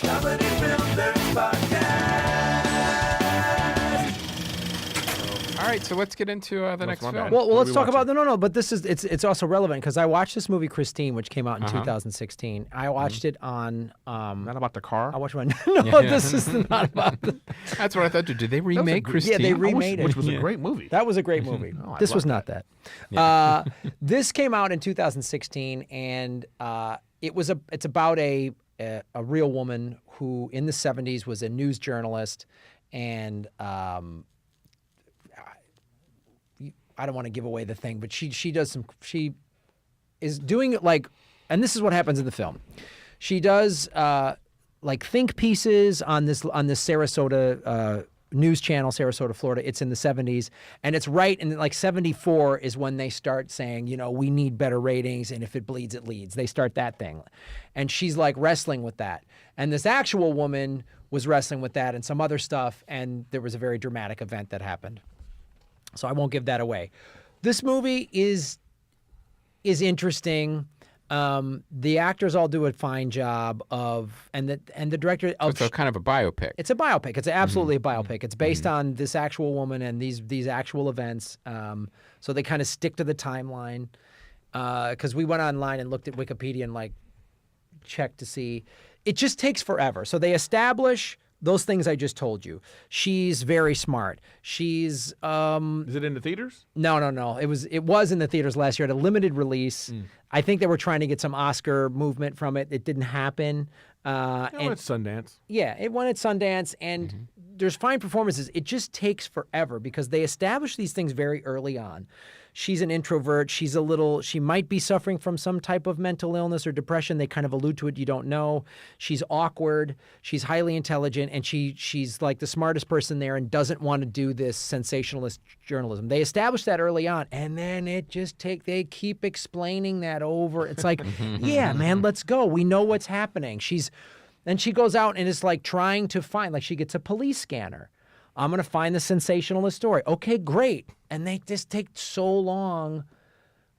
Comedy Film Nerds Podcast. All right, so let's get into the next film. Well, let's talk about no. But this is it's also relevant because I watched this movie Christine, which came out in 2016. I watched it on. Not about the car. I watched one. No, this is not about. That's what I thought. Did they remake Christine? Yeah, they remade it, which was a great movie. That was a great movie. This was not that. This came out in 2016, and it's about a real woman who in the 70s was a news journalist, and I don't want to give away the thing, but she is doing it like, and this is what happens in the film. She does like think pieces on this Sarasota news channel, Sarasota, Florida. It's in the 70s, and it's right in like 74 is when they start saying, we need better ratings, and if it bleeds, it leads. They start that thing, and she's like wrestling with that. And this actual woman was wrestling with that and some other stuff, and there was a very dramatic event that happened. So I won't give that away. This movie is interesting. The actors all do a fine job and the director of. So it's kind of a biopic. It's a biopic. It's absolutely a biopic. It's based on this actual woman and these actual events. So they kind of stick to the timeline. Because we went online and looked at Wikipedia and like checked to see. It just takes forever. So they establish those things I just told you. She's very smart. She's Is it in the theaters? No. It was in the theaters last year at a limited release. I think they were trying to get some Oscar movement from it. It didn't happen. And it's Sundance. Yeah, it won at Sundance, and there's fine performances. It just takes forever because they establish these things very early on. She's an introvert. She might be suffering from some type of mental illness or depression. They kind of allude to it. You don't know. She's awkward. She's highly intelligent, and she's like the smartest person there and doesn't want to do this sensationalist journalism. They establish that early on, and then they keep explaining that over. It's like, yeah, man, let's go. We know what's happening. Then she goes out and is like trying to find, like she gets a police scanner. I'm going to find the sensationalist story. Okay, great. And they just take so long.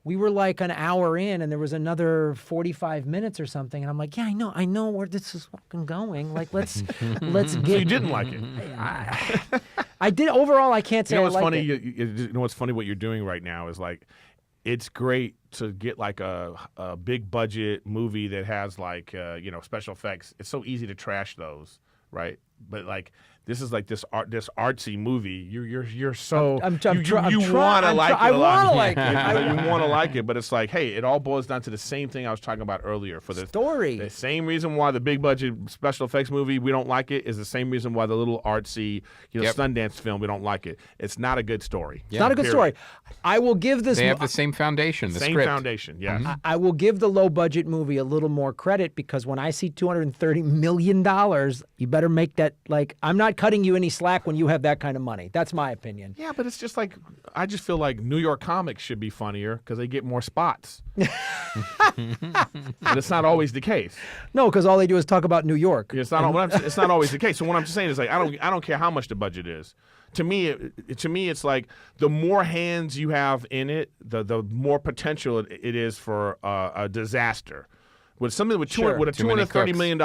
We were like an hour in and there was another 45 minutes or something. And I'm like, yeah, I know where this is fucking going. Like, let's get. So you didn't like it? I did. Overall, I can't say what's I liked funny? it. You know what's funny? What you're doing right now is like, it's great to get like a big budget movie that has like special effects. It's so easy to trash those, right? But like this is like this artsy movie. You're so you want to like it. I want to like it. You want to like it, but it's like, hey, it all boils down to the same thing I was talking about earlier. For the story, the same reason why the big budget special effects movie we don't like it is the same reason why the little artsy Sundance film we don't like it. It's not a good story. It's not a good story. I will give this. They have the same foundation. The same script. foundation. Yeah. I will give the low budget movie a little more credit because when I see $230 million, you better make that like I'm not cutting you any slack when you have that kind of money. That's my opinion. Yeah, but it's just like I just feel like New York comics should be funnier because they get more spots. But it's not always the case. No, because all they do is talk about New York. It's not always the case. So what I'm just saying is like I don't care how much the budget is. To me, it's like the more hands you have in it, the more potential it is for a disaster. With something with a $230 million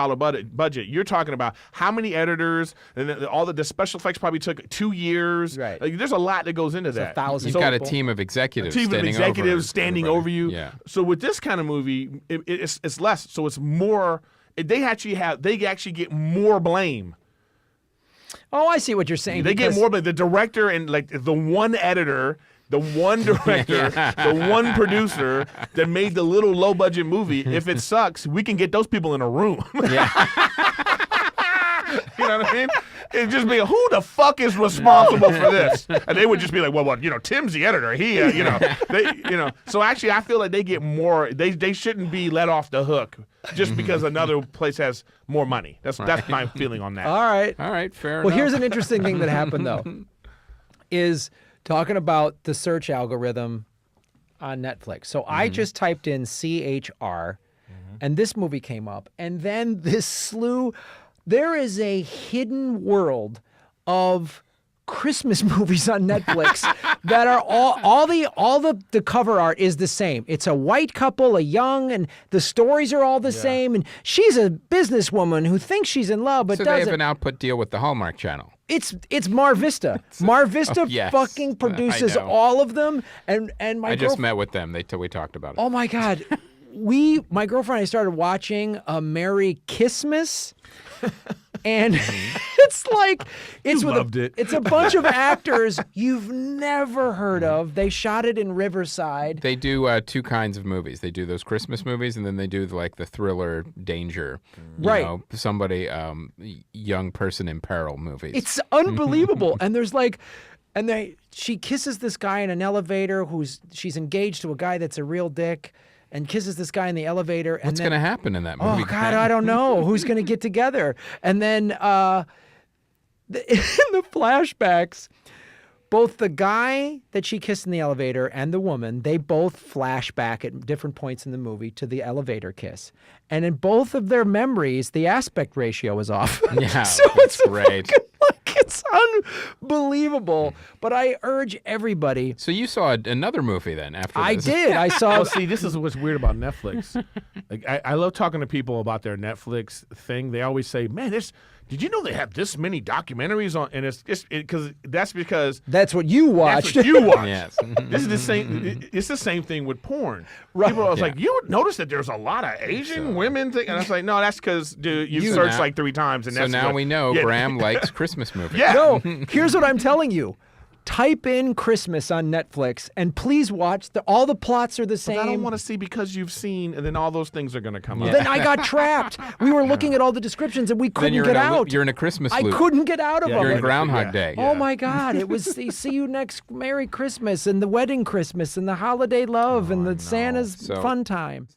budget, you're talking about how many editors and all the special effects probably took 2 years. Right. Like, there's a lot that goes into that. 1,000. You've got a team of executives. Standing over you. Yeah. So with this kind of movie, it's less. So it's more. They actually get more blame. Oh, I see what you're saying. They get more blame. The director and like the one editor. The one director, the one producer that made the little low-budget movie, if it sucks, we can get those people in a room. Yeah. You know what I mean? It'd just be, who the fuck is responsible for this? And they would just be like, well, Tim's the editor. He, So actually, I feel like they get more. They shouldn't be let off the hook just because another place has more money. That's my feeling on that. All right, fair enough. Well, here's an interesting thing that happened though, is talking about the search algorithm on Netflix. So I just typed in CHR, and this movie came up. And then this slew. There is a hidden world of Christmas movies on Netflix that are all the cover art is the same. It's a white couple, a young, and the stories are all the same. And she's a businesswoman who thinks she's in love, but so doesn't. they have an output deal with the Hallmark Channel. It's Mar Vista. Mar Vista yes. fucking produces I know. all of them. And my I just met with them. We talked about it. Oh my God. My girlfriend and I started watching Merry Kissmas. And it's like it's it's a bunch of actors you've never heard of. They shot it in Riverside. They do two kinds of movies. They do those Christmas movies, and then they do like the thriller, danger, somebody, young person in peril movies. It's unbelievable. And there's like, she kisses this guy in an elevator she's engaged to a guy that's a real dick. And kisses this guy in the elevator. And What's going to happen in that movie? Oh, God, I don't know. Who's going to get together? And then in the flashbacks, both the guy that she kissed in the elevator and the woman, they both flash back at different points in the movie to the elevator kiss. And in both of their memories, the aspect ratio is off. Yeah, so that's it's great. It's unbelievable. But I urge everybody. So you saw another movie then after this? I did. I saw. Well, see, this is what's weird about Netflix. Like, I love talking to people about their Netflix thing. They always say, "Man, did you know they have this many documentaries on?" And that's because that's what you watched. That's what you watched. Yes. This is the same. It's the same thing with porn. Right. People are always like, "You notice that there's a lot of Asian women," and I was like, "No, that's because dude, you searched now- like 3 times." And So that's now what- we know yeah. Graham likes Christmas movies. Yeah. No, here's what I'm telling you. Type in Christmas on Netflix and please watch. All the plots are the same. But I don't want to see because you've seen, and then all those things are going to come up. Then I got trapped. We were looking at all the descriptions and we Then couldn't you're get in a out. You're in a Christmas I loop. couldn't get out of Yeah, them. You're in Yeah. Groundhog Day. Oh my God! It was see you next Merry Christmas and the wedding Christmas and the holiday love and the Santa's So- fun time.